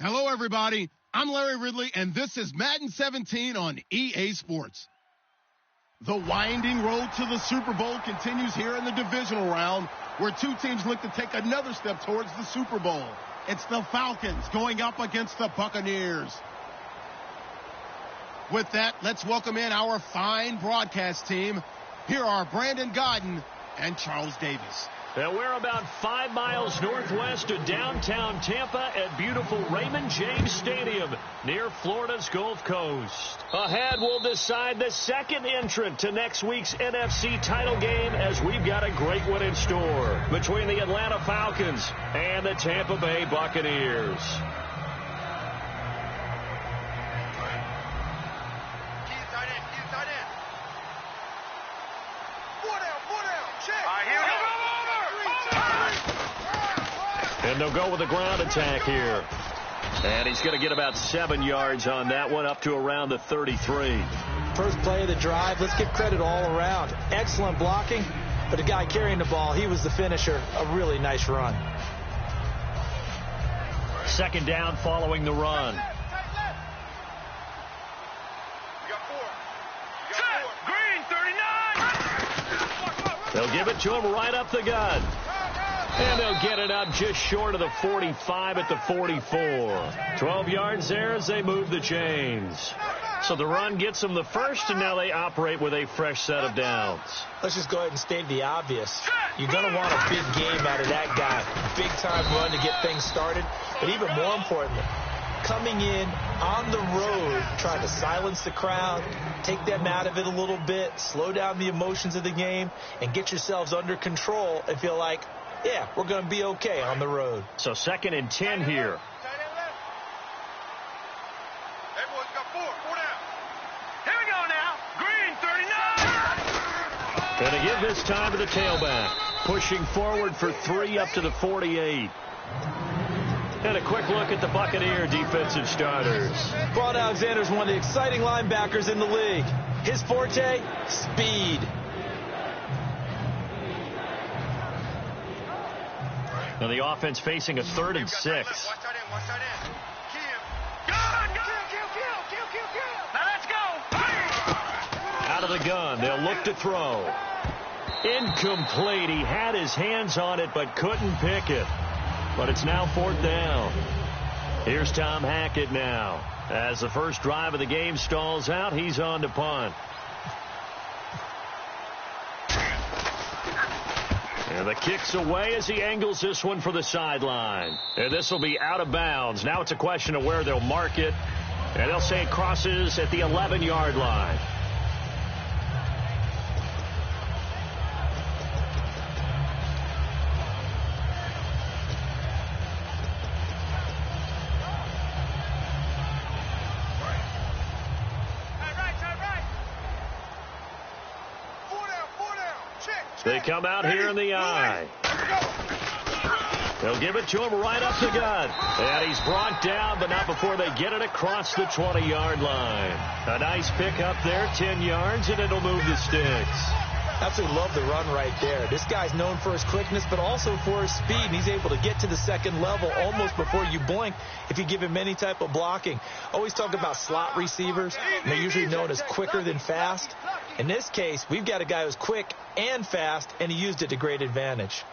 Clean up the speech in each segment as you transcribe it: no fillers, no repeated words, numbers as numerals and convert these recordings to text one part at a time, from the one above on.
Hello, everybody. I'm Larry Ridley, and this is Madden 17 on EA Sports. The winding road to the Super Bowl continues here in the divisional round, where two teams look to take another step towards the Super Bowl. It's the Falcons going up against the Buccaneers. With that, let's welcome in our fine broadcast team. Here are Brandon Godden and Charles Davis. And we're about 5 miles northwest of downtown Tampa at beautiful Raymond James Stadium near Florida's Gulf Coast. Ahead, we'll decide the second entrant to next week's NFC title game, as we've got a great one in store between the Atlanta Falcons and the Tampa Bay Buccaneers. And they'll go with a ground attack here. And he's going to get about 7 yards on that one, up to around the 33. First play of the drive, let's give credit all around. Excellent blocking, but the guy carrying the ball, he was the finisher. A really nice run. Second down following the run. They'll give it to him right up the gut. And they'll get it up just short of the 45 at the 44. 12 yards there as they move the chains. So the run gets them the first, and now they operate with a fresh set of downs. Let's just go ahead and state the obvious. You're going to want a big game out of that guy. Big-time run to get things started. But even more importantly, coming in on the road, trying to silence the crowd, take them out of it a little bit, slow down the emotions of the game, and get yourselves under control and feel like, yeah, we're going to be okay on the road. So 2nd and 10 here. Here we go now. Green, 39. Going to give this time to the tailback. Pushing forward for 3 up to the 48. And a quick look at the Buccaneer defensive starters. Braun Alexander's one of the exciting linebackers in the league. His forte, speed. Now the offense facing a 3rd and 6. Now let's go. Out of the gun, they'll look to throw. Incomplete. He had his hands on it but couldn't pick it. But it's now 4th down. Here's Tom Hackett now. As the first drive of the game stalls out, he's on to punt. And the kick's away as he angles this one for the sideline. And this will be out of bounds. Now it's a question of where they'll mark it. And they'll say it crosses at the 11-yard line. They come out here in the eye. They'll give it to him right up the gut. And he's brought down, but not before they get it across the 20-yard line. A nice pickup there, 10 yards, and it'll move the sticks. Absolutely love the run right there. This guy's known for his quickness, but also for his speed. And he's able to get to the second level almost before you blink if you give him any type of blocking. Always talk about slot receivers. And they're usually known as quicker than fast. In this case, we've got a guy who's quick and fast, and he used it to great advantage.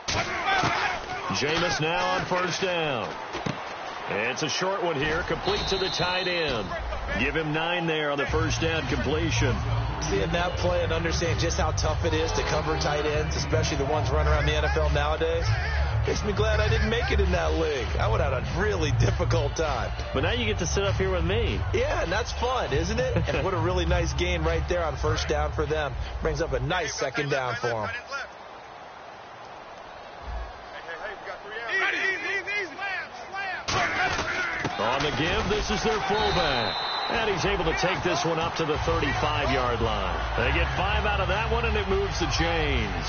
Jameis now on 1st down. It's a short one here, complete to the tight end. Give him 9 there on the 1st down completion. Seeing that play and understanding just how tough it is to cover tight ends, especially the ones running around the NFL nowadays, makes me glad I didn't make it in that league. I would have had a really difficult time. But now you get to sit up here with me. Yeah, and that's fun, isn't it? And what a really nice gain right there on 1st down for them. Brings up a nice 2nd down for them. On the give, this is their fullback. And he's able to take this one up to the 35-yard line. They get 5 out of that one, and it moves the chains.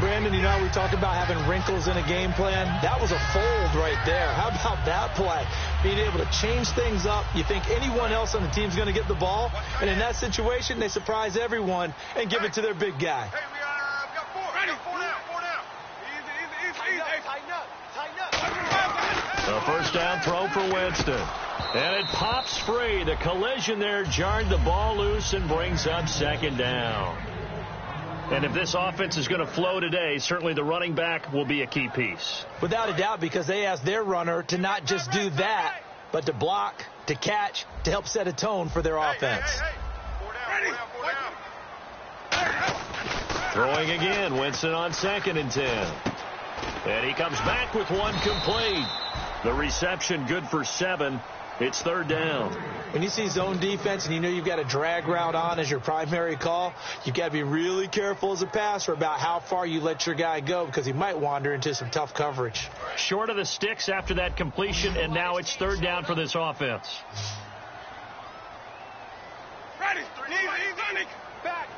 Brandon, you know, we talk about having wrinkles in a game plan. That was a fold right there. How about that play? Being able to change things up. You think anyone else on the team's going to get the ball, and in that situation, they surprise everyone and give it to their big guy. Hey, we got 4. Ready? 4 down. Easy. A first down throw for Winston. And it pops free. The collision there jarred the ball loose and brings up second down. And if this offense is going to flow today, certainly the running back will be a key piece. Without a doubt, because they asked their runner to not just do that, but to block, to catch, to help set a tone for their offense. Throwing again, Winston on 2nd and 10. And he comes back with one complete. The reception good for 7. It's 3rd down. When you see zone defense and you know you've got a drag route on as your primary call, you've got to be really careful as a passer about how far you let your guy go because he might wander into some tough coverage. Short of the sticks after that completion, and now it's 3rd down for this offense. Ready. Back.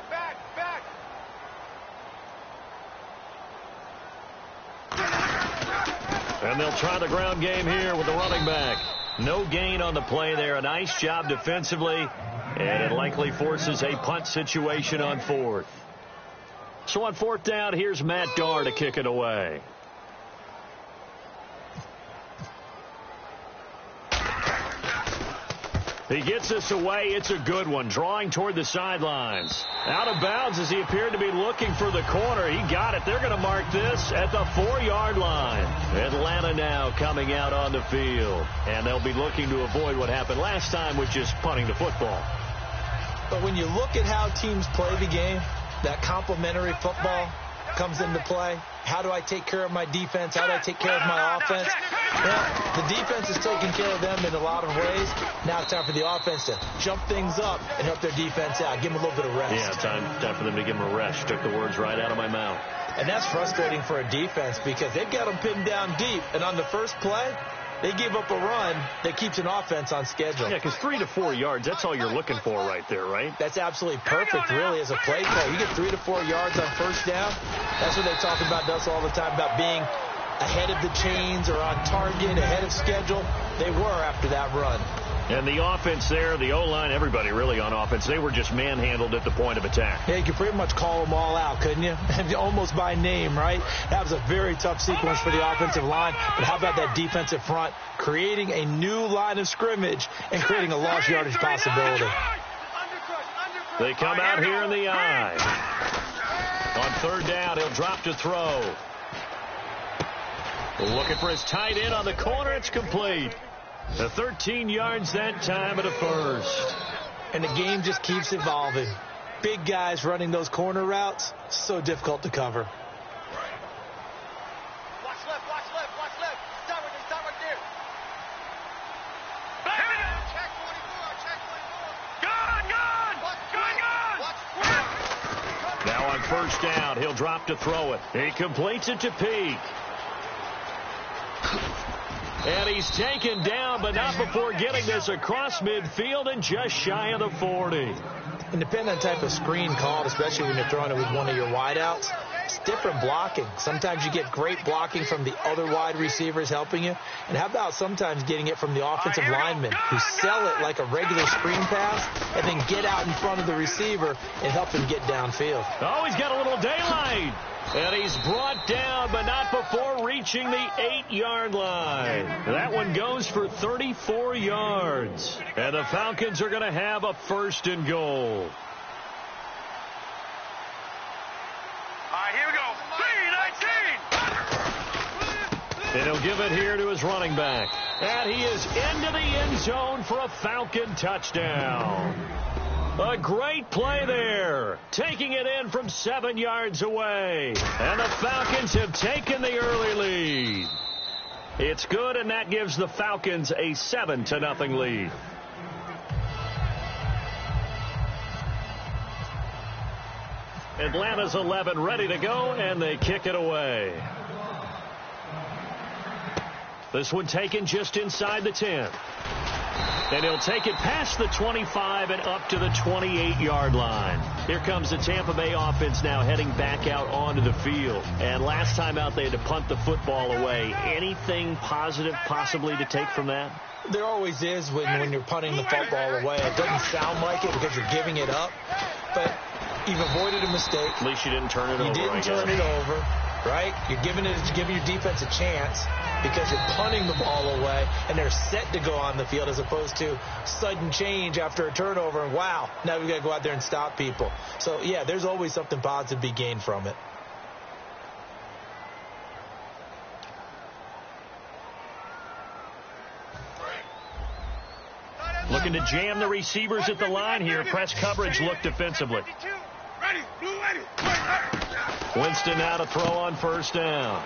And they'll try the ground game here with the running back. No gain on the play there. A nice job defensively. And it likely forces a punt situation on 4th. So on 4th down, here's Matt Darr to kick it away. He gets this away. It's a good one. Drawing toward the sidelines. Out of bounds as he appeared to be looking for the corner. He got it. They're going to mark this at the 4-yard line. Atlanta now coming out on the field. And they'll be looking to avoid what happened last time, which is punting the football. But when you look at how teams play the game, that complementary football comes into play. How do I take care of my defense? How do I take care of my offense? Well, the defense is taking care of them in a lot of ways. Now it's time for the offense to jump things up and help their defense out. Give them a little bit of rest. Yeah, time for them to give them a rest. You took the words right out of my mouth. And that's frustrating for a defense because they've got them pinned down deep. And on the first play, they give up a run that keeps an offense on schedule. Yeah, because 3 to 4 yards, that's all you're looking for right there, right? That's absolutely perfect, really, as a play call. You get 3 to 4 yards on first down. That's what they talk about us all the time, about being ahead of the chains or on target, ahead of schedule. They were after that run. And the offense there, the O-line, everybody really on offense, they were just manhandled at the point of attack. Yeah, you could pretty much call them all out, couldn't you? Almost by name, right? That was a very tough sequence for the offensive line. But how about that defensive front creating a new line of scrimmage and creating a lost yardage possibility? They come out here in the eye. On 3rd down, he'll drop to throw. Looking for his tight end on the corner. It's complete. The 13 yards that time at a first. And the game just keeps evolving. Big guys running those corner routes, so difficult to cover. Watch left. Stop right there. Check 44. Gun. Now on 1st down, he'll drop to throw it. He completes it to Peak. And he's taken down, but not before getting this across midfield and just shy of the 40. And depending on the type of screen called, especially when you're throwing it with one of your wideouts, it's different blocking. Sometimes you get great blocking from the other wide receivers helping you. And how about sometimes getting it from the offensive linemen who sell it like a regular screen pass and then get out in front of the receiver and help him get downfield. Oh, he's got a little daylight. And he's brought down, but not before reaching the 8-yard line. That one goes for 34 yards. And the Falcons are going to have a 1st and goal. All right, here we go. 3-19. And he'll give it here to his running back. And he is into the end zone for a Falcon touchdown. A great play there, taking it in from 7 yards away. And the Falcons have taken the early lead. It's good, and that gives the Falcons a 7-0 lead. Atlanta's 11 ready to go, and they kick it away. This one taken just inside the 10. And he'll take it past the 25 and up to the 28-yard line. Here comes the Tampa Bay offense now heading back out onto the field. And last time out, they had to punt the football away. Anything positive possibly to take from that? There always is when you're punting the football away. It doesn't sound like it because you're giving it up. But you've avoided a mistake. At least you didn't turn it over. You didn't turn it over. right? You're giving your defense a chance because you're punting the ball away, and they're set to go on the field as opposed to sudden change after a turnover, and wow, now we've got to go out there and stop people. So, yeah, there's always something positive to be gained from it. Looking to jam the receivers at the line here. Press coverage look defensively. Winston now to throw on first down.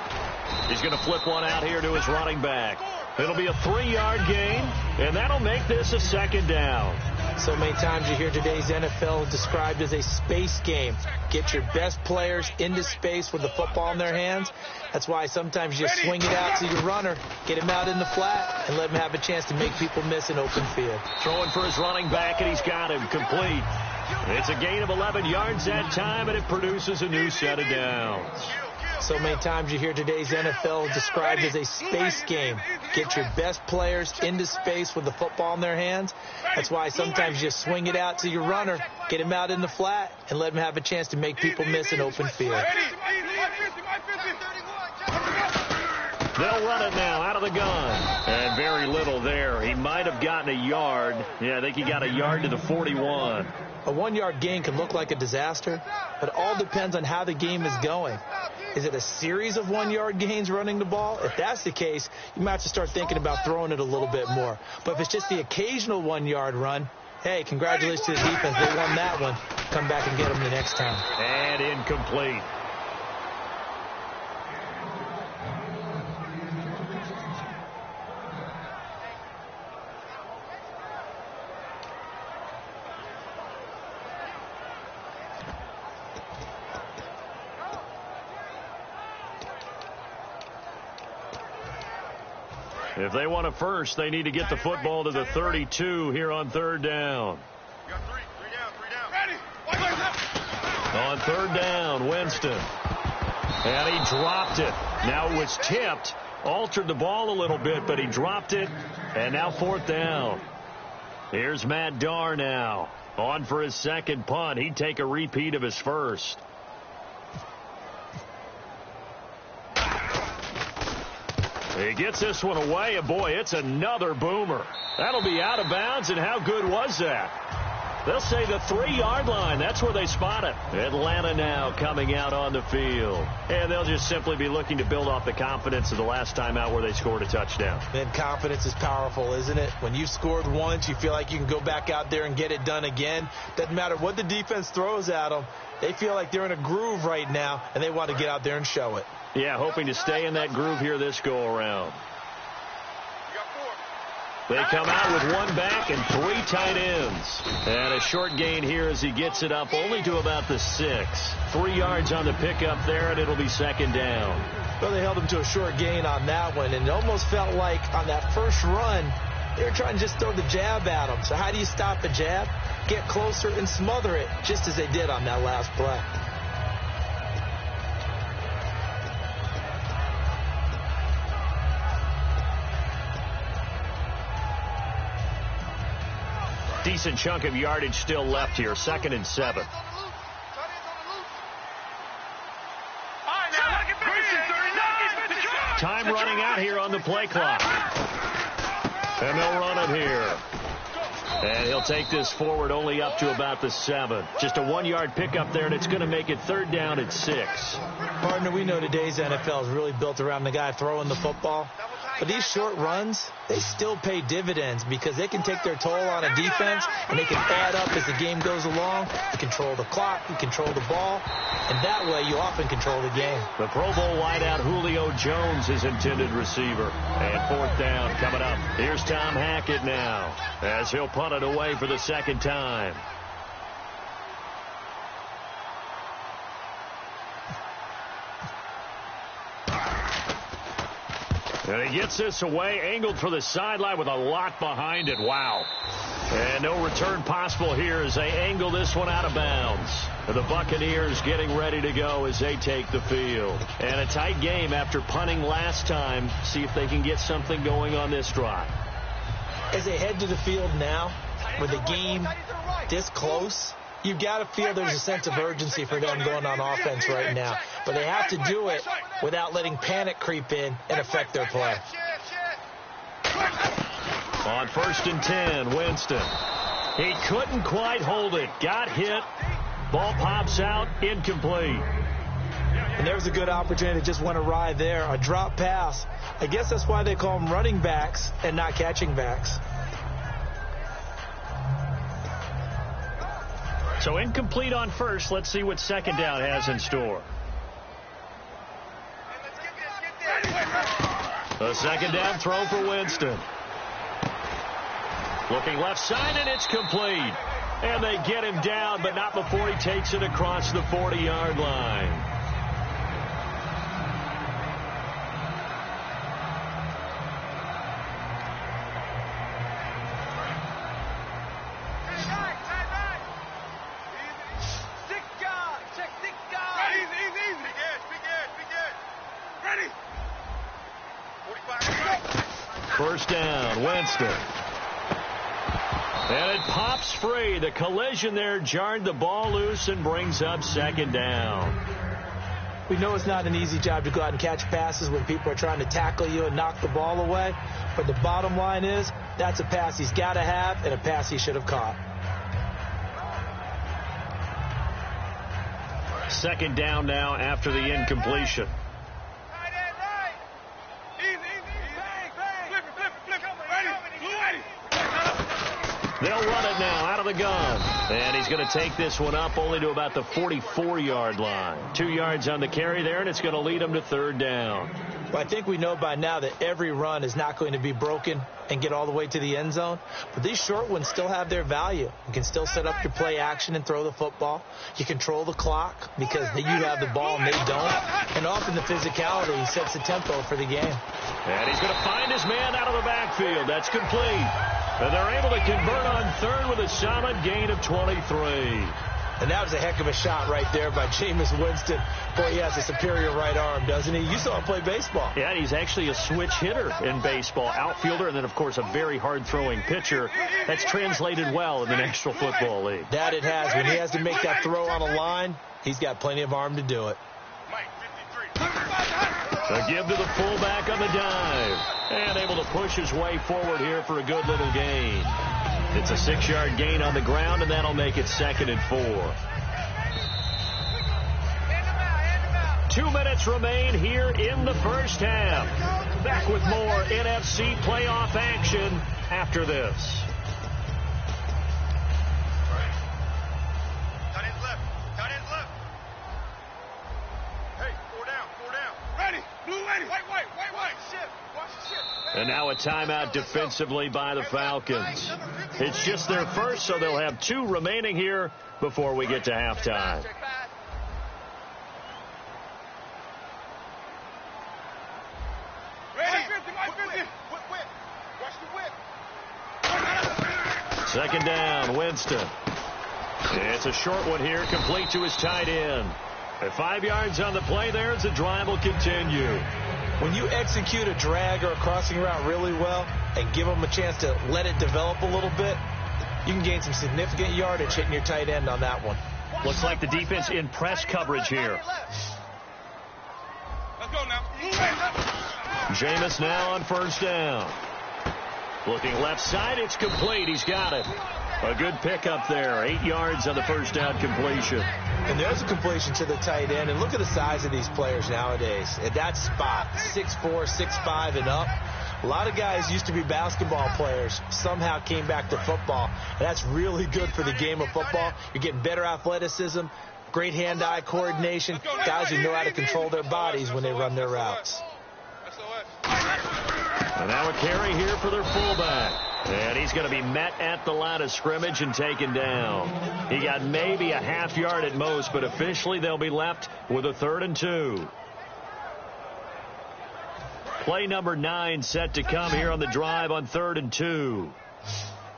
He's going to flip one out here to his running back. It'll be a 3-yard gain, and that'll make this a second down. So many times you hear today's NFL described as a space game. Get your best players into space with the football in their hands. That's why sometimes you swing it out to your runner, get him out in the flat, and let him have a chance to make people miss an open field. Throwing for his running back, and he's got him complete. It's a gain of 11 yards that time, and it produces a new set of downs. So many times you hear today's NFL described as a space game. Get your best players into space with the football in their hands. That's why sometimes you swing it out to your runner, get him out in the flat, and let him have a chance to make people miss an open field. They'll run it now out of the gun. And very little there. He might have gotten a yard. Yeah, I think he got a yard to the 41. A 1-yard gain can look like a disaster, but it all depends on how the game is going. Is it a series of 1-yard gains running the ball? If that's the case, you might have to start thinking about throwing it a little bit more. But if it's just the occasional 1-yard run, hey, congratulations to the defense. They won that one. Come back and get them the next time. And incomplete. If they want a first, they need to get the football to the 32 here on third down. On third down, Winston. And he dropped it. Now it was tipped, altered the ball a little bit, but he dropped it. And now fourth down. Here's Matt Darr now. On for his second punt. He'd take a repeat of his first. He gets this one away, and boy, it's another boomer. That'll be out of bounds, and how good was that? They'll say the 3-yard line. That's where they spot it. Atlanta now coming out on the field. And they'll just simply be looking to build off the confidence of the last time out where they scored a touchdown. And confidence is powerful, isn't it? When you've scored once, you feel like you can go back out there and get it done again. Doesn't matter what the defense throws at them. They feel like they're in a groove right now, and they want to get out there and show it. Yeah, hoping to stay in that groove here this go-around. They come out with one back and 3 tight ends. And a short gain here as he gets it up only to about the 6. 3 yards on the pickup there, and it'll be second down. Well, they held him to a short gain on that one, and it almost felt like on that first run, they were trying to just throw the jab at him. So how do you stop a jab? Get closer and smother it, just as they did on that last play. Decent chunk of yardage still left here. 2nd and 7. Time running out here on the play clock. And they'll run it here. And he'll take this forward only up to about the 7. Just a 1-yard pickup there, and it's going to make it third down at 6. Partner, we know today's NFL is really built around the guy throwing the football. But these short runs, they still pay dividends because they can take their toll on a defense, and they can add up as the game goes along. You control the clock, you control the ball, and that way you often control the game. The Pro Bowl wideout Julio Jones, his intended receiver. And fourth down coming up. Here's Tom Hackett now as he'll punt it away for the second time. And he gets this away, angled for the sideline with a lot behind it. Wow. And no return possible here as they angle this one out of bounds. The Buccaneers getting ready to go as they take the field. And a tight game after punting last time. See if they can get something going on this drive. As they head to the field now, with the game this close, You've got to feel there's a sense of urgency for them going on offense right now. But they have to do it without letting panic creep in and affect their play. On 1st and 10, Winston. He couldn't quite hold it. Got hit. Ball pops out. Incomplete. And there's a good opportunity that just went awry there. A drop pass. I guess that's why they call them running backs and not catching backs. So incomplete on 1st. Let's see what 2nd down has in store. A 2nd down throw for Winston. Looking left side, and it's complete. And they get him down, but not before he takes it across the 40-yard line. First down, Winston. And it pops free. The collision there jarred the ball loose and brings up 2nd down. We know it's not an easy job to go out and catch passes when people are trying to tackle you and knock the ball away. But the bottom line is that's a pass he's got to have and a pass he should have caught. 2nd down now after the incompletion. They'll run it now out of the gun. And he's going to take this one up only to about the 44-yard line. 2 yards on the carry there, and it's going to lead him to 3rd down. Well, I think we know by now that every run is not going to be broken and get all the way to the end zone. But these short ones still have their value. You can still set up your play action and throw the football. You control the clock because you have the ball and they don't. And often the physicality sets the tempo for the game. And he's going to find his man out of the backfield. That's complete. And they're able to convert on 3rd with a solid gain of 23. And that was a heck of a shot right there by Jameis Winston. Boy, he has a superior right arm, doesn't he? You saw him play baseball. Yeah, he's actually a switch hitter in baseball. Outfielder, and then, of course, a very hard-throwing pitcher. That's translated well in the National Football League. That it has. When he has to make that throw on a line, he's got plenty of arm to do it. A give to the fullback on the dive. And able to push his way forward here for a good little gain. It's a 6-yard gain on the ground, and that'll make it 2nd and 4. 2 minutes remain here in the first half. Back with more NFC playoff action after this. And now a timeout defensively by the Falcons. It's just their first, so they'll have 2 remaining here before we get to halftime. Second down, Winston. It's a short one here, complete to his tight end. At 5 yards on the play there, as the drive will continue. When you execute a drag or a crossing route really well and give them a chance to let it develop a little bit, you can gain some significant yardage hitting your tight end on that one. Looks like the defense in press coverage here. Let's go now. Jameis now on 1st down. Looking left side, it's complete. He's got it. A good pickup there. 8 yards on the 1st down completion. And there's a completion to the tight end. And look at the size of these players nowadays. At that spot, 6'4", 6'5", and up. A lot of guys used to be basketball players, somehow came back to football. And that's really good for the game of football. You're getting better athleticism, great hand-eye coordination, guys who know how to control their bodies when they run their routes. And now a carry here for their fullback. And he's going to be met at the line of scrimmage and taken down. He got maybe a half yard at most, but officially they'll be left with a 3rd and 2. Play number 9 set to come here on the drive on 3rd and 2.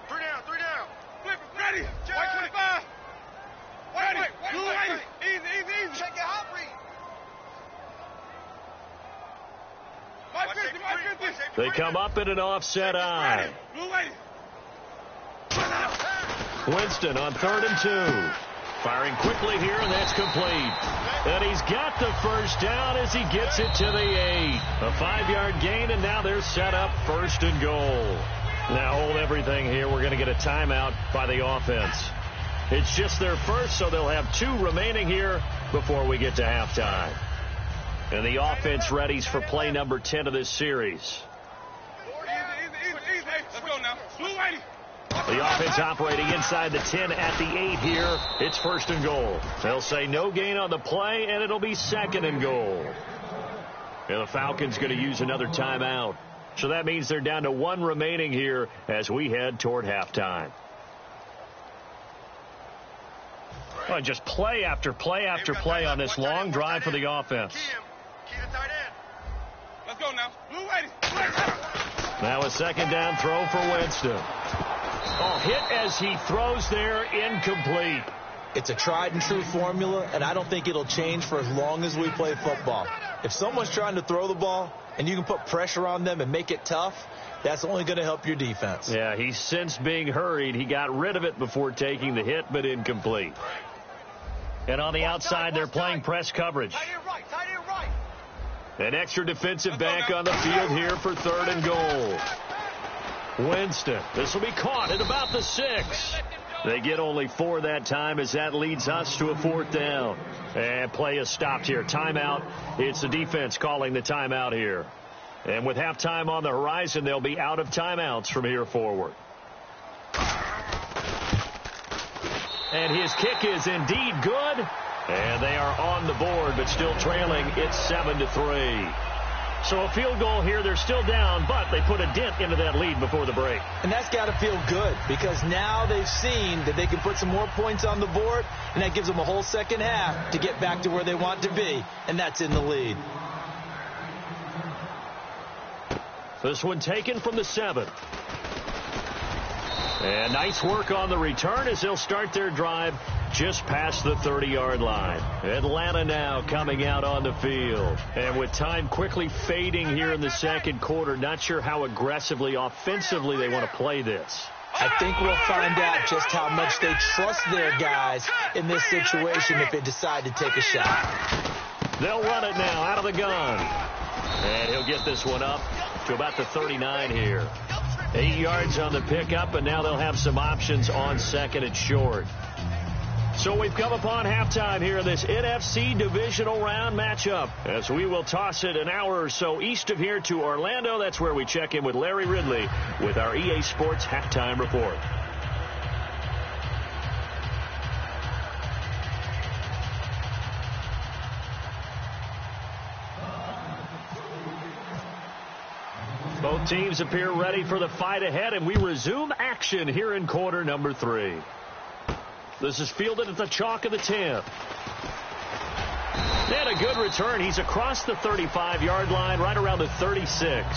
3 down. Flip it, ready. White 25. White. Easy. Check your hot read. They come up in an offset eye. Winston on 3rd and 2. Firing quickly here, and that's complete. And he's got the first down as he gets it to the 8. A 5-yard gain, and now they're set up 1st and goal. Now hold everything here. We're going to get a timeout by the offense. It's just their first, so they'll have 2 remaining here before we get to halftime. And the offense readies for play number 10 of this series. Let's go now. Blue Whitey. The offense operating inside the 10 at the 8 here. It's 1st and goal. They'll say no gain on the play, and it'll be 2nd and goal. And the Falcons going to use another timeout. So that means they're down to 1 remaining here as we head toward halftime. Oh, just play after play after play on this long drive for the offense. Key to tight end. Let's go now. Blue Whitey. Now a 2nd down throw for Winston. Oh, hit as he throws there, incomplete. It's a tried and true formula, and I don't think it'll change for as long as we play football. If someone's trying to throw the ball and you can put pressure on them and make it tough, that's only going to help your defense. Yeah, he's since being hurried. He got rid of it before taking the hit, but incomplete. And on the outside, they're playing press coverage. Tight end right. Tight end right. An extra defensive back on the field here for 3rd and goal. Winston. This will be caught at about the 6. They get only 4 that time as that leads us to a 4th down. And play is stopped here. Timeout. It's the defense calling the timeout here. And with halftime on the horizon, they'll be out of timeouts from here forward. And his kick is indeed good. And they are on the board, but still trailing. It's 7-3. So a field goal here. They're still down, but they put a dent into that lead before the break. And that's got to feel good because now they've seen that they can put some more points on the board, and that gives them a whole second half to get back to where they want to be, and that's in the lead. This one taken from the 7. And nice work on the return as they'll start their drive just past the 30-yard line. Atlanta now coming out on the field. And with time quickly fading here in the 2nd quarter, not sure how aggressively, offensively they want to play this. I think we'll find out just how much they trust their guys in this situation if they decide to take a shot. They'll run it now out of the gun. And he'll get this one up to about the 39 here. 8 yards on the pickup, and now they'll have some options on 2nd and short. So we've come upon halftime here in this NFC divisional round matchup as we will toss it an hour or so east of here to Orlando. That's where we check in with Larry Ridley with our EA Sports Halftime Report. Both teams appear ready for the fight ahead, and we resume action here in quarter number 3. This is fielded at the chalk of the 10. And a good return. He's across the 35-yard line, right around the 36.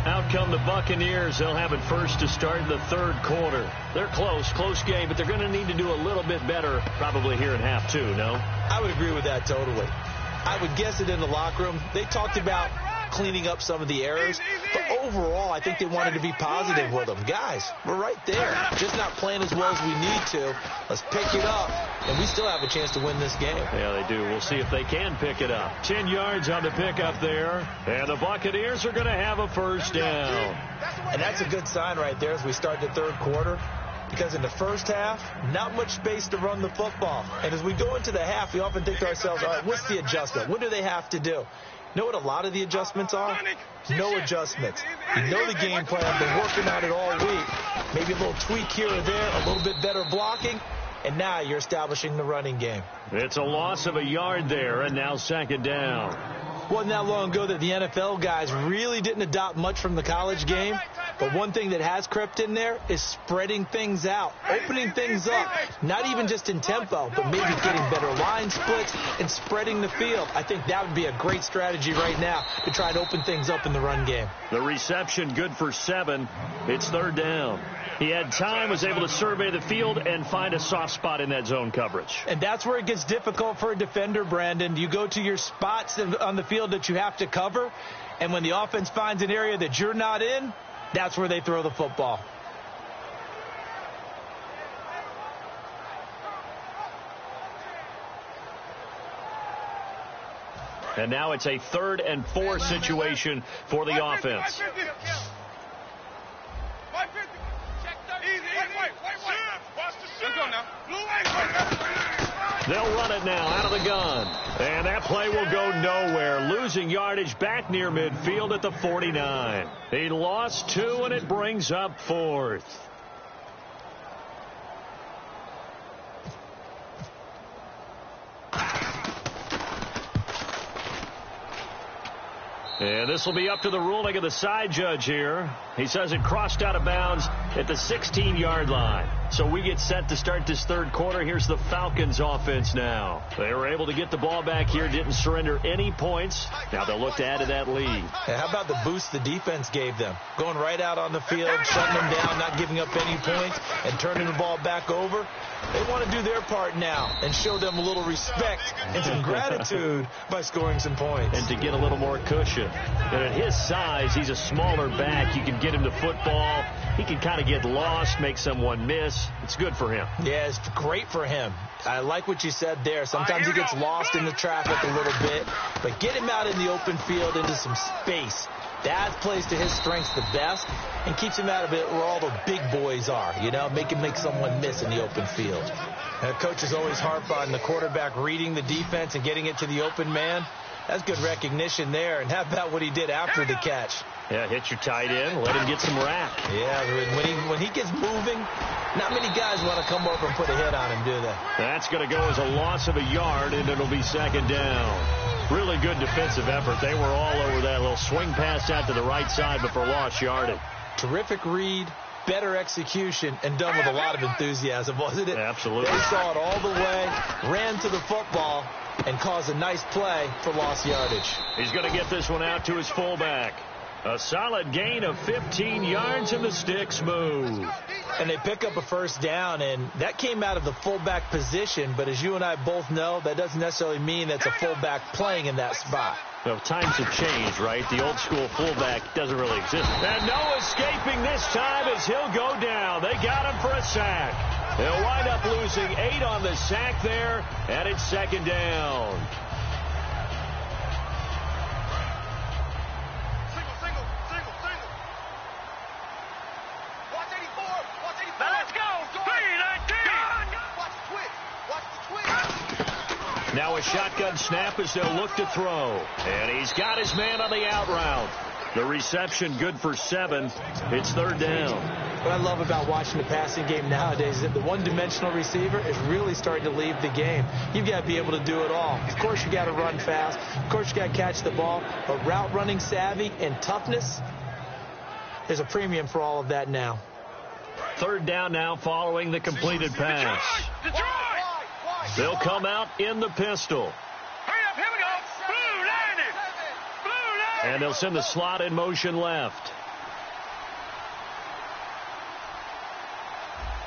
Out come the Buccaneers. They'll have it first to start in the 3rd quarter. They're close game, but they're going to need to do a little bit better probably here in half 2, no? I would agree with that totally. I would guess it in the locker room. They talked about cleaning up some of the errors, but overall I think they wanted to be positive with them. Guys, we're right there, just not playing as well as we need to. Let's pick it up, and we still have a chance to win this game. Yeah, they do. We'll see if they can pick it up. 10 yards on the pickup there, and the Buccaneers are going to have a 1st down. And that's a good sign right there as we start the 3rd quarter, because in the first half, not much space to run the football. And as we go into the half, we often think to ourselves, all right, what's the adjustment? What do they have to do? You know what a lot of the adjustments are? No adjustments. You know the game plan. Been working on it all week. Maybe a little tweak here or there, a little bit better blocking, and now you're establishing the running game. It's a loss of a yard there, and now 2nd down. Wasn't that long ago that the NFL guys really didn't adopt much from the college game, but one thing that has crept in there is spreading things out, opening things up, not even just in tempo, but maybe getting better line splits and spreading the field. I think that would be a great strategy right now to try to open things up in the run game. The reception good for 7. It's 3rd down. He had time, was able to survey the field and find a soft spot in that zone coverage. And that's where it gets difficult for a defender, Brandon. You go to your spots on the field that you have to cover, and when the offense finds an area that you're not in, that's where they throw the football. And now it's a 3rd and 4 situation for the offense. Let's go now. They'll run it now out of the gun. And that play will go nowhere. Losing yardage back near midfield at the 49. He lost 2, and it brings up 4th. And this will be up to the ruling of the side judge here. He says it crossed out of bounds at the 16-yard line. So we get set to start this 3rd quarter. Here's the Falcons offense now. They were able to get the ball back here, didn't surrender any points. Now they'll look to add to that lead. Hey, how about the boost the defense gave them? Going right out on the field, shutting them down, not giving up any points, and turning the ball back over. They want to do their part now and show them a little respect and some gratitude by scoring some points. And to get a little more cushion. And at his size, he's a smaller back. You can get him to football. He can kind of get lost, make someone miss. It's good for him. Yeah, it's great for him. I like what you said there. Sometimes he gets lost in the traffic a little bit. But get him out in the open field into some space. That plays to his strengths the best and keeps him out of it where all the big boys are, you know, make someone miss in the open field. And coaches always harp on the quarterback reading the defense and getting it to the open man. That's good recognition there. And how about what he did after the catch? Yeah, hit your tight end, let him get some rap. Yeah, when he gets moving, not many guys want to come over and put a hit on him, do they? That's going to go as a loss of a yard, and it'll be 2nd down. Really good defensive effort. They were all over that little swing pass out to the right side, but for lost yardage. Terrific read, better execution, and done with a lot of enthusiasm, wasn't it? Absolutely. They saw it all the way, ran to the football, and caused a nice play for lost yardage. He's going to get this one out to his fullback. A solid gain of 15 yards, and the sticks move. And they pick up a 1st down, and that came out of the fullback position. But as you and I both know, that doesn't necessarily mean that's a fullback playing in that spot. Well, times have changed, right? The old school fullback doesn't really exist. And no escaping this time as he'll go down. They got him for a sack. They'll wind up losing 8 on the sack there, and it's 2nd down. Now a shotgun snap as they'll look to throw. And he's got his man on the out route. The reception good for 7. It's 3rd down. What I love about watching the passing game nowadays is that the one-dimensional receiver is really starting to leave the game. You've got to be able to do it all. Of course, you got to run fast. Of course, you got to catch the ball. But route running savvy and toughness, there's a premium for all of that now. 3rd down now following the completed pass. They'll come out in the pistol. Hurry up, here we go. Blue landed. Blue landed. And they'll send the slot in motion left.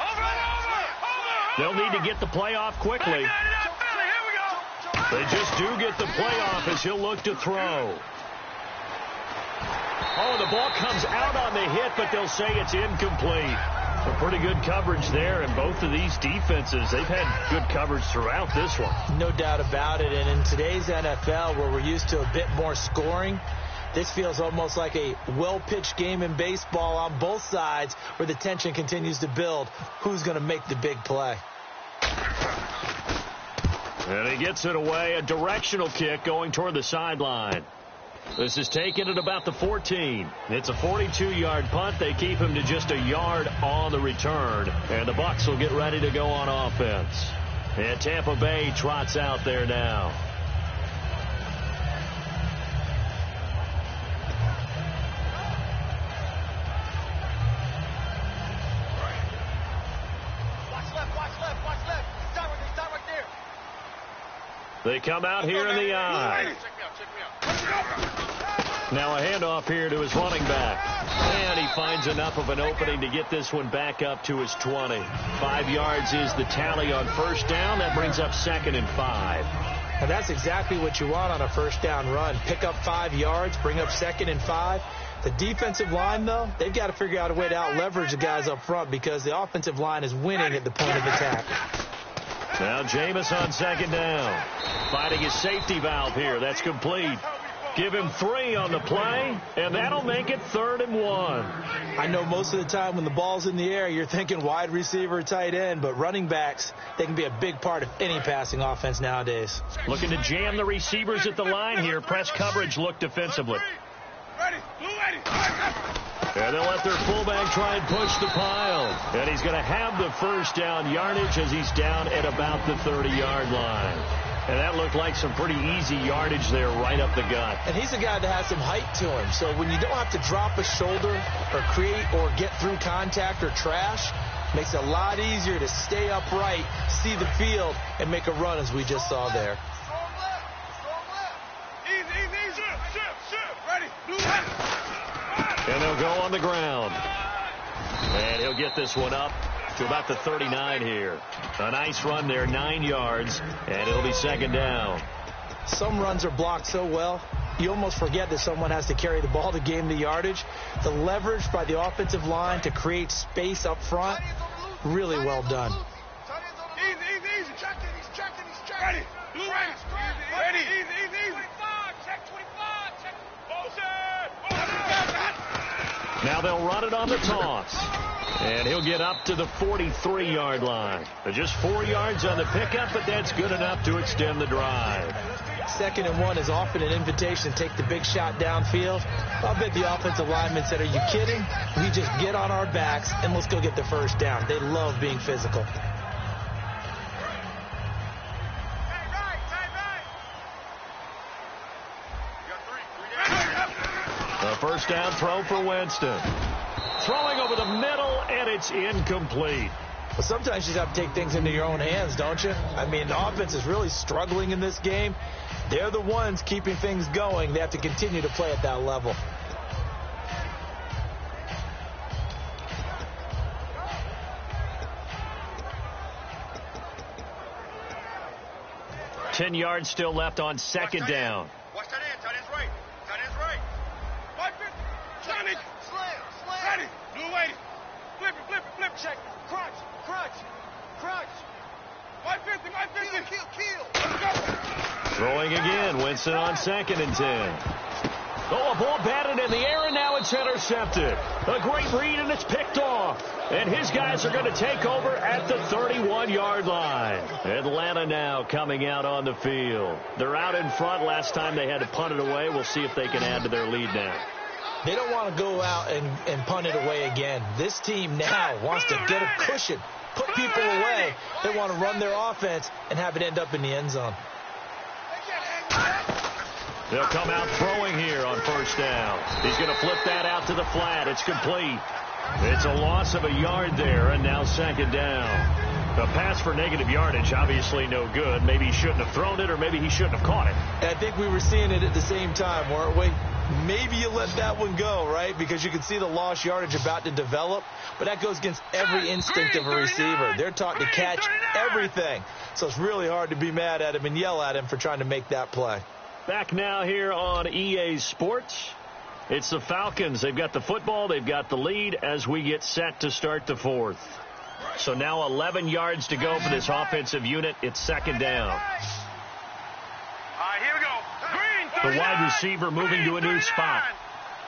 Over. They'll need to get the play off quickly. They just do get the play off as he'll look to throw. Oh, the ball comes out on the hit, but they'll say it's incomplete. Some pretty good coverage there, and both of these defenses, they've had good coverage throughout this one. No doubt about it, and in today's NFL, where we're used to a bit more scoring, this feels almost like a well-pitched game in baseball on both sides where the tension continues to build. Who's going to make the big play? And he gets it away, a directional kick going toward the sideline. This is taken at about the 14. It's a 42-yard punt. They keep him to just a yard on the return. And the Bucs will get ready to go on offense. And Tampa Bay trots out there now. They come out here in the eye. Now a handoff here to his running back. And he finds enough of an opening to get this one back up to his 20. 5 yards is the tally on 1st down. That brings up 2nd and 5. And that's exactly what you want on a 1st down run. Pick up 5 yards, bring up 2nd and 5. The defensive line, though, they've got to figure out a way to out-leverage the guys up front because the offensive line is winning at the point of attack. Now Jameis on second down. Finding his safety valve here. That's complete. Give him 3 on the play, and that'll make it 3rd and 1. I know most of the time when the ball's in the air, you're thinking wide receiver, tight end, but running backs, they can be a big part of any passing offense nowadays. Looking to jam the receivers at the line here. Press coverage look defensively. And they'll let their fullback try and push the pile. And he's going to have the first down yardage as he's down at about the 30-yard line. And that looked like some pretty easy yardage there right up the gut. And he's a guy that has some height to him. So when you don't have to drop a shoulder or create or get through contact or trash, makes it a lot easier to stay upright, see the field, and make a run as we just saw there. And they'll go on the ground. And he'll get this one up to about the 39 here. A nice run there, 9 yards, and it'll be second down. Some runs are blocked so well, you almost forget that someone has to carry the ball to gain the yardage. The leverage by the offensive line to create space up front, really well done. Easy. He's checking. Ready. Easy. 25. Check 25. Check. Now they'll run it on the toss. And he'll get up to the 43-yard line. Just 4 yards on the pickup, but that's good enough to extend the drive. 2nd and 1 is often an invitation to take the big shot downfield. I'll bet the offensive lineman said, are you kidding? We just get on our backs and let's go get the first down. They love being physical. A first down throw for Winston. Throwing over the middle, and it's incomplete. Well, sometimes you just have to take things into your own hands, don't you? I mean, the offense is really struggling in this game. They're the ones keeping things going. They have to continue to play at that level. Ten yards still left on second down. Watch that end. Tight end's right. Johnny. Slam. Ready. Blue way. Flip it. Check. Crunch. 150. Kill. Let's go. Throwing again. Winston on 2nd and 10. Oh, a ball batted in the air, and now it's intercepted. A great read, and it's picked off. And his guys are going to take over at the 31-yard line. Atlanta now coming out on the field. They're out in front. Last time they had to punt it away. We'll see if they can add to their lead now. They don't want to go out and punt it away again. This team now wants to get a cushion, put people away. They want to run their offense and have it end up in the end zone. They'll come out throwing here on first down. He's going to flip that out to the flat. It's complete. It's a loss of a yard there, and now second down. A pass for negative yardage, obviously no good. Maybe he shouldn't have thrown it, or maybe he shouldn't have caught it. I think we were seeing it at the same time, weren't we? Maybe you let that one go, right? Because you can see the lost yardage about to develop. But that goes against every instinct of a receiver. They're taught to catch everything. So it's really hard to be mad at him and yell at him for trying to make that play. Back now here on EA Sports. It's the Falcons. They've got the football. They've got the lead as we get set to start the fourth. So now 11 yards to go for this offensive unit. It's second down. All right, here we go. Green, The wide receiver moving to a new spot.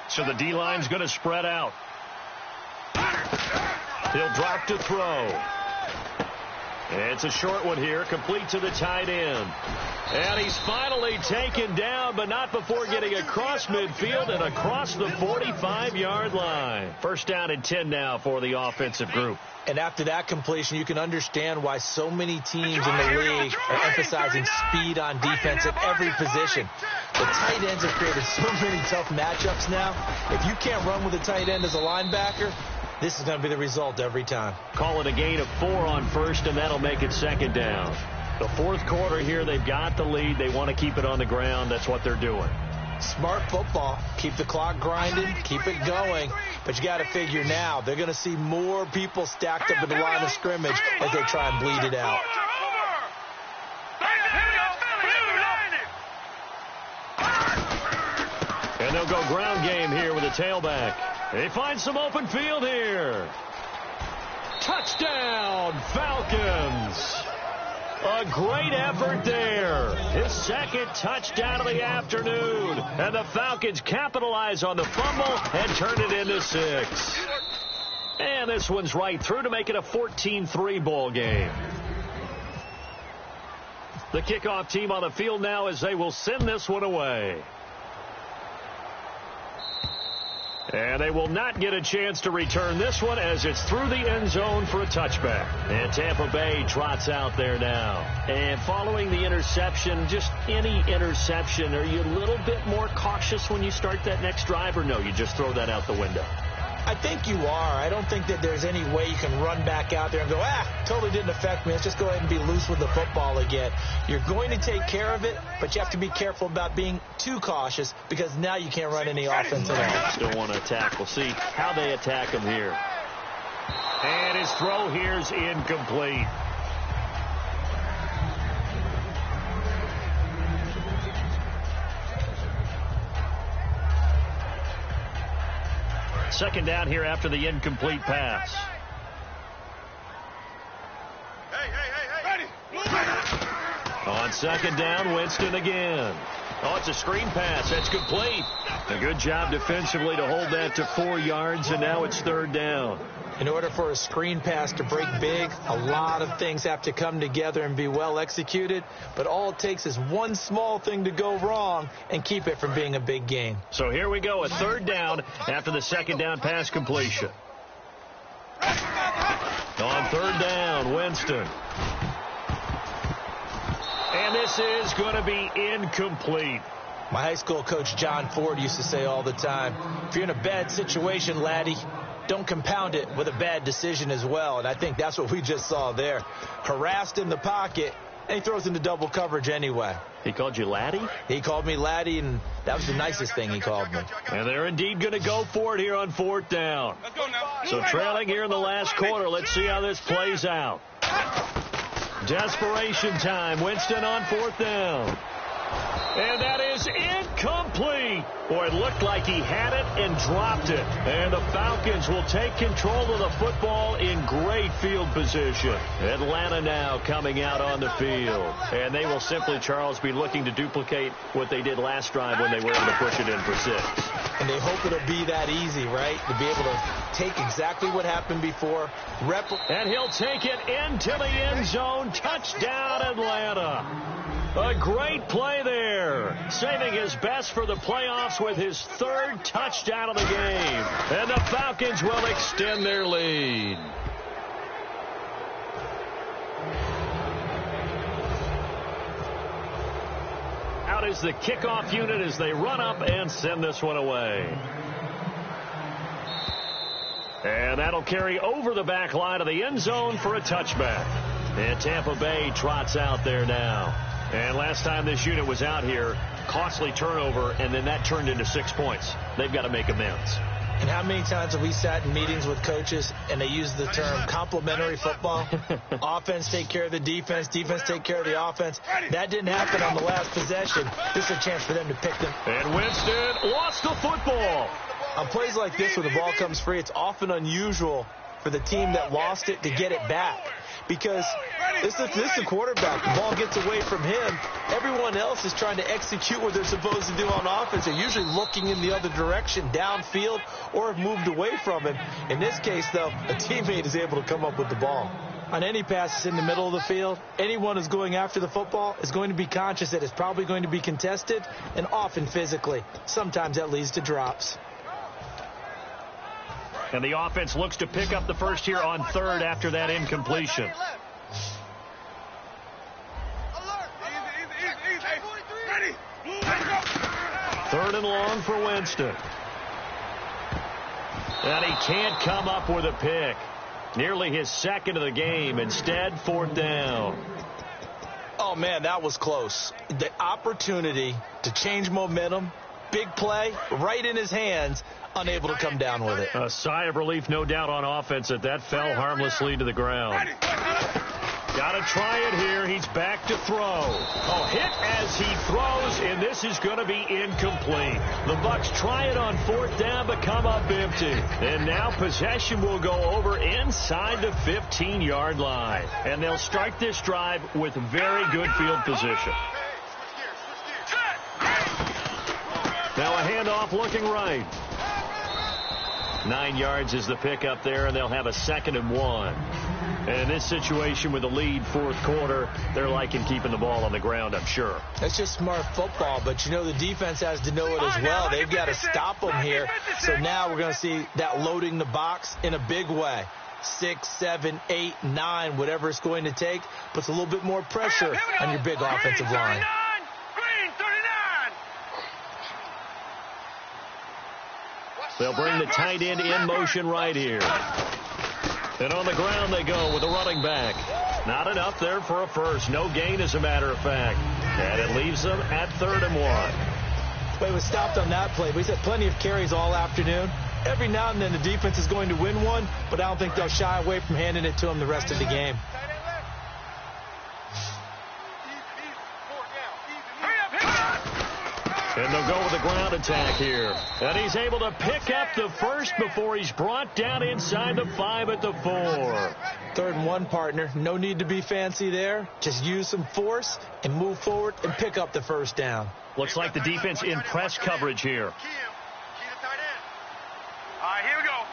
So the D-line's going to spread out. He'll drop to throw. It's a short one here, complete to the tight end. And he's finally taken down, but not before getting across midfield and across the 45-yard line. First down and 10 now for the offensive group. And after that completion, you can understand why so many teams in the league are emphasizing speed on defense at every position. The tight ends have created so many tough matchups now. If you can't run with a tight end as a linebacker, this is going to be the result every time. Call it a gain of 4 on first, and that'll make it second down. The fourth quarter here, they've got the lead. They want to keep it on the ground. That's what they're doing. Smart football. Keep the clock grinding. Keep it going. But you got to figure now, they're going to see more people stacked up in the line of scrimmage as they try and bleed it out. And they'll go ground game here with a tailback. They find some open field here. Touchdown, Falcons. A great effort there. His second touchdown of the afternoon. And the Falcons capitalize on the fumble and turn it into 6. And this one's right through to make it a 14-3 ball game. The kickoff team on the field now as they will send this one away. And they will not get a chance to return this one as it's through the end zone for a touchback. And Tampa Bay trots out there now. And following the interception, just any interception, are you a little bit more cautious when you start that next drive, or no, you just throw that out the window? I think you are. I don't think that there's any way you can run back out there and go, totally didn't affect me. Let's just go ahead and be loose with the football again. You're going to take care of it, but you have to be careful about being too cautious because now you can't run any offense at all. Still want to attack. We'll see how they attack him here. And his throw here's incomplete. Second down here after the incomplete pass. On second down, Winston again. Oh, it's a screen pass. That's complete. A good job defensively to hold that to 4 yards, and now it's third down. In order for a screen pass to break big, a lot of things have to come together and be well executed. But all it takes is one small thing to go wrong and keep it from being a big game. So here we go, a third down after the second down pass completion. On third down, Winston. And this is going to be incomplete. My high school coach, John Ford, used to say all the time, if you're in a bad situation, laddie, don't compound it with a bad decision as well. And I think that's what we just saw there. Harassed in the pocket, and he throws into double coverage anyway. He called you laddie? He called me laddie, and that was the nicest thing he called me. And they're indeed going to go for it here on fourth down. So trailing here in the last quarter. Let's see how this plays out. Desperation time. Winston on fourth down. And that is incomplete. Boy, it looked like he had it and dropped it. And the Falcons will take control of the football in great field position. Atlanta now coming out on the field. And they will simply, Charles, be looking to duplicate what they did last drive when they were able to push it in for 6. And they hope it'll be that easy, right? To be able to take exactly what happened before. And he'll take it into the end zone. Touchdown, Atlanta. A great play there, saving his best for the playoffs with his third touchdown of the game. And the Falcons will extend their lead. Out is the kickoff unit as they run up and send this one away. And that'll carry over the back line of the end zone for a touchback. And Tampa Bay trots out there now. And last time this unit was out here, costly turnover, and then that turned into 6 points. They've got to make amends. And how many times have we sat in meetings with coaches and they use the term complementary football? Offense take care of the defense, defense take care of the offense. That didn't happen on the last possession. This is a chance for them to pick them. And Winston lost the football. On plays like this where the ball comes free, it's often unusual for the team that lost it to get it back. Because this is the quarterback. The ball gets away from him. Everyone else is trying to execute what they're supposed to do on offense. They're usually looking in the other direction, downfield, or have moved away from him. In this case, though, a teammate is able to come up with the ball. On any passes in the middle of the field, anyone who's going after the football is going to be conscious that it's probably going to be contested, and often physically. Sometimes that leads to drops. And the offense looks to pick up the first here on third after that incompletion. Third and long for Winston. And he can't come up with a pick. Nearly his second of the game. Instead, fourth down. Oh, man, that was close. The opportunity to change momentum, big play, right in his hands, unable to come down with it. A sigh of relief, no doubt, on offense that fell harmlessly to the ground. Got to try it here. He's back to throw. Oh, hit as he throws, and this is going to be incomplete. The Bucs try it on 4th down, but come up empty. And now possession will go over inside the 15-yard line. And they'll start this drive with very good field position. Now a handoff looking right. 9 yards is the pickup there, and they'll have a 2nd and 1. And in this situation with a lead 4th quarter, they're liking keeping the ball on the ground, I'm sure. That's just smart football, but you know the defense has to know it as well. They've got to stop them here. So now we're going to see that loading the box in a big way. 6, 7, 8, 9, whatever it's going to take, puts a little bit more pressure on your big offensive line. They'll bring the tight end in motion right here. And on the ground they go with a running back. Not enough there for a first. No gain, as a matter of fact. And it leaves them at 3rd and 1. Well, he was stopped on that play, but he's had plenty of carries all afternoon. Every now and then the defense is going to win one, but I don't think they'll shy away from handing it to him the rest of the game. And they'll go with a ground attack here. And he's able to pick up the first before he's brought down inside the 5 at the 4. 3rd and 1, partner. No need to be fancy there. Just use some force and move forward and pick up the 1st down. Looks like the defense in press coverage here. Here we go.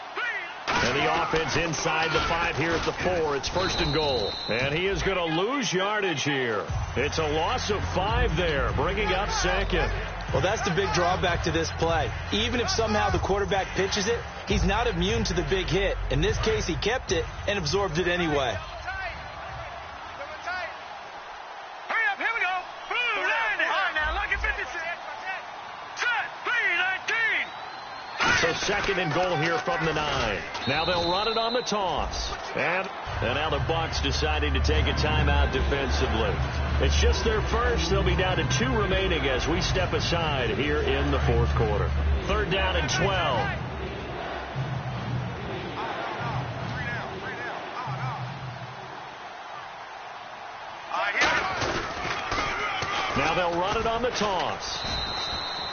And the offense inside the 5 here at the 4. It's 1st and goal. And he is going to lose yardage here. It's a loss of 5 there, bringing up 2nd. Well, that's the big drawback to this play. Even if somehow the quarterback pitches it, he's not immune to the big hit. In this case, he kept it and absorbed it anyway. Hurry up, here we go. Boom, land it. All right, now, look at 56. Set, please, 19. So 2nd and goal here from the 9. Now they'll run it on the toss. And now the Bucs deciding to take a timeout defensively. It's just their first. They'll be down to 2 remaining as we step aside here in the 4th quarter. 3rd down and 12. Now they'll run it on the toss.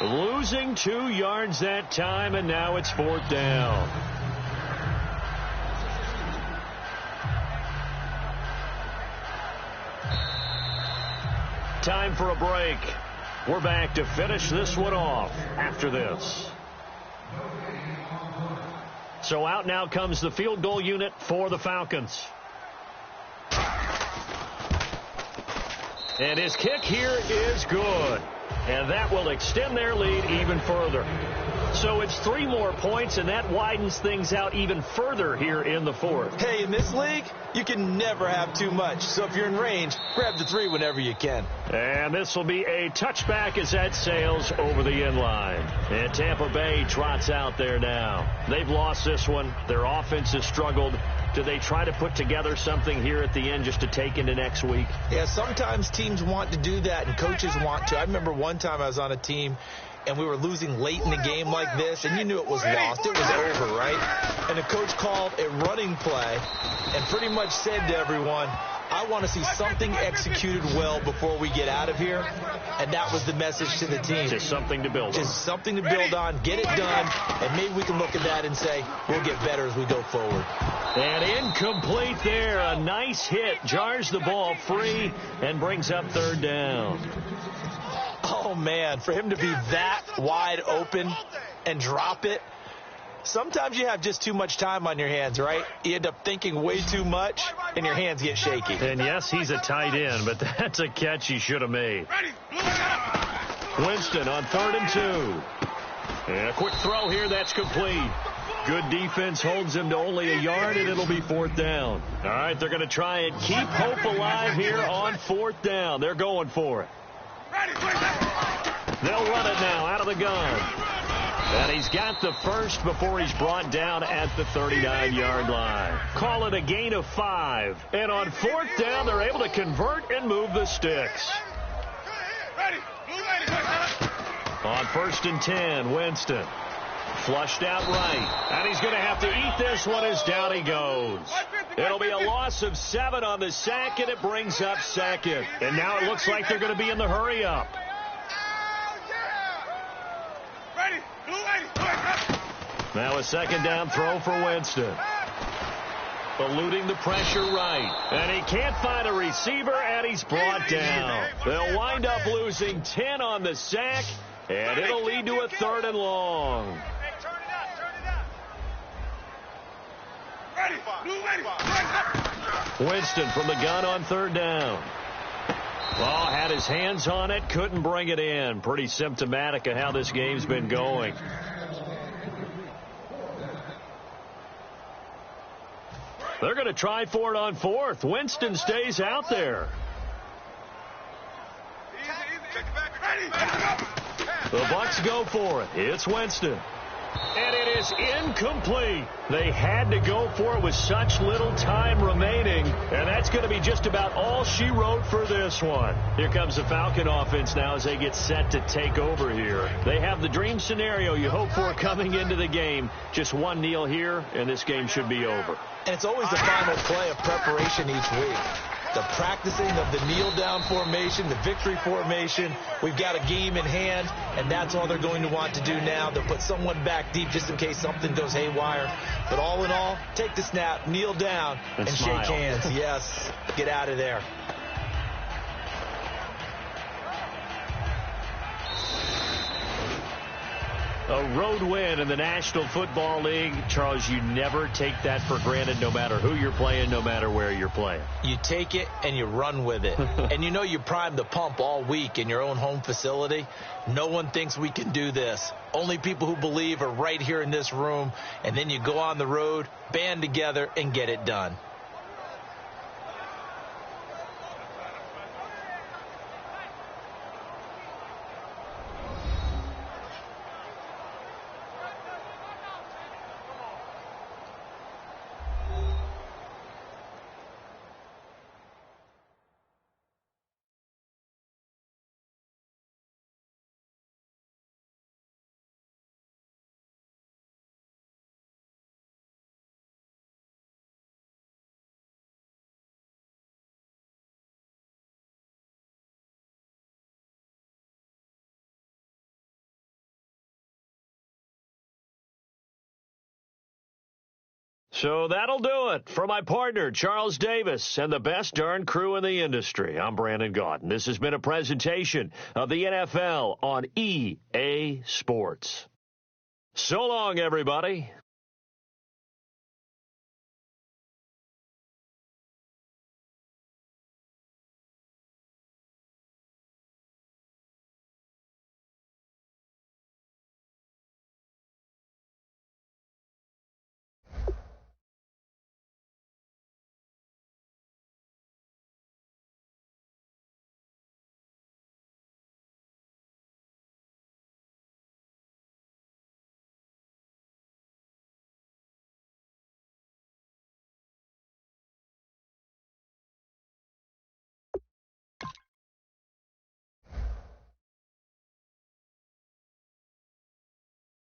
Losing 2 yards that time, and now it's 4th down. Time for a break. We're back to finish this one off after this. So out now comes the field goal unit for the Falcons. And his kick here is good. And that will extend their lead even further. So it's 3 more points, and that widens things out even further here in the 4th. Hey, in this league, you can never have too much. So if you're in range, grab the 3 whenever you can. And this will be a touchback as that sails over the end line. And Tampa Bay trots out there now. They've lost this one. Their offense has struggled. Do they try to put together something here at the end just to take into next week? Yeah, sometimes teams want to do that, and coaches want to. I remember one time I was on a team, and we were losing late in the game like this, and you knew it was lost. It was over, right? And the coach called a running play and pretty much said to everyone, I want to see something executed well before we get out of here. And that was the message to the team. Just something to build on. Just something to build on, get it done, and maybe we can look at that and say, we'll get better as we go forward. And incomplete there. A nice hit. Jars the ball free and brings up 3rd down. Oh, man, for him to be that wide open and drop it. Sometimes you have just too much time on your hands, right? You end up thinking way too much, and your hands get shaky. And, yes, he's a tight end, but that's a catch he should have made. Winston on 3rd and 2. And a quick throw here. That's complete. Good defense holds him to only a yard, and it'll be 4th down. All right, they're going to try and keep hope alive here on 4th down. They're going for it. They'll run it now out of the gun. And he's got the first before he's brought down at the 39-yard line. Call it a gain of 5. And on 4th down, they're able to convert and move the sticks. On 1st and 10, Winston. Flushed out right. And he's going to have to eat this one as down he goes. It'll be a loss of 7 on the sack, and it brings up second. And now it looks like they're going to be in the hurry-up. Now a second down throw for Winston. Eluding the pressure right. And he can't find a receiver, and he's brought down. They'll wind up losing 10 on the sack, and it'll lead to a 3rd and long. Winston from the gun on 3rd down. Well, had his hands on it, couldn't bring it in. Pretty symptomatic of how this game's been going. They're going to try for it on 4th. Winston stays out there. The Bucs go for it. It's Winston. And it is incomplete. They had to go for it with such little time remaining. And that's going to be just about all she wrote for this one. Here comes the Falcon offense now as they get set to take over here. They have the dream scenario you hope for coming into the game. Just one kneel here, and this game should be over. And it's always the final play of preparation each week. The practicing of the kneel-down formation, the victory formation. We've got a game in hand, and that's all they're going to want to do now. They'll put someone back deep just in case something goes haywire. But all in all, take the snap, kneel down, and shake hands. Yes, get out of there. A road win in the National Football League. Charles, you never take that for granted no matter who you're playing, no matter where you're playing. You take it and you run with it. And you know you primed the pump all week in your own home facility. No one thinks we can do this. Only people who believe are right here in this room. And then you go on the road, band together, and get it done. So that'll do it for my partner, Charles Davis, and the best darn crew in the industry. I'm Brandon Gaudin. This has been a presentation of the NFL on EA Sports. So long, everybody.